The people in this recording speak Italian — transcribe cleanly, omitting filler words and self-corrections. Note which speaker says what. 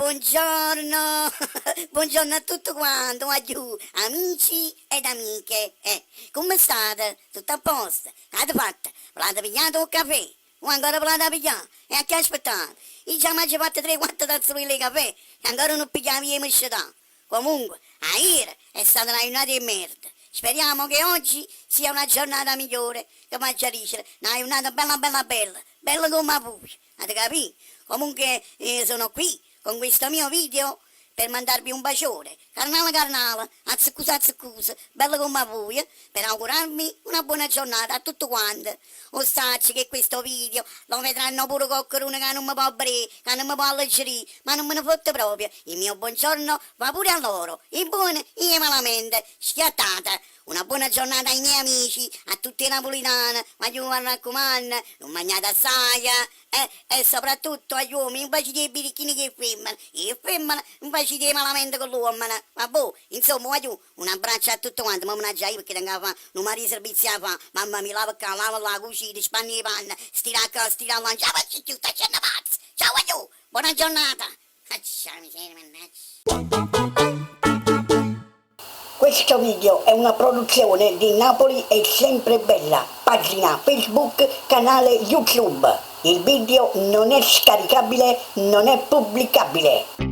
Speaker 1: Buongiorno, buongiorno a tutti quanti, amici ed amiche. Come state? Tutto a posto? Avete fatto? Volete pigliare un caffè? O ancora volete pigliare? E a che aspettate? Io già mi fatto 3-4 tazzoni di caffè e ancora non pigliamo via mescetà. Comunque, a ieri è stata una giornata di merda. Speriamo che oggi sia una giornata migliore, che faccia dicere, una giornata bella come la voce, avete capito? Comunque sono qui con questo mio video per mandarvi un bacione, carnale, azzuccusa, bello come voi, per augurarvi una buona giornata a tutti quanti. Ostacci che questo video lo vedranno pure qualcuno che non mi può aprire, che non mi può alleggerire, ma non me ne fotte proprio. Il mio buongiorno va pure a loro, i buoni e i malamente, schiattata. Una buona giornata ai miei amici, a tutti i napolitani, ma io mi raccomando, non mangiate assai, e soprattutto agli uomini, un bacio di birichini che femmina, e femmina, un bacio di malamente con l'uomo, vabbè, insomma, voglio un abbraccio a tutti quanti, ma non già io perché tengo a fare, non mi servizio a fare, mamma mi lava qua, lava la cucina, spanni le panne, stira qua, stira là, ciao a tutti, ciao a tu, buona giornata. Questo video è una produzione di Napoli è sempre bella, pagina Facebook, canale YouTube. Il video non è scaricabile, non è pubblicabile.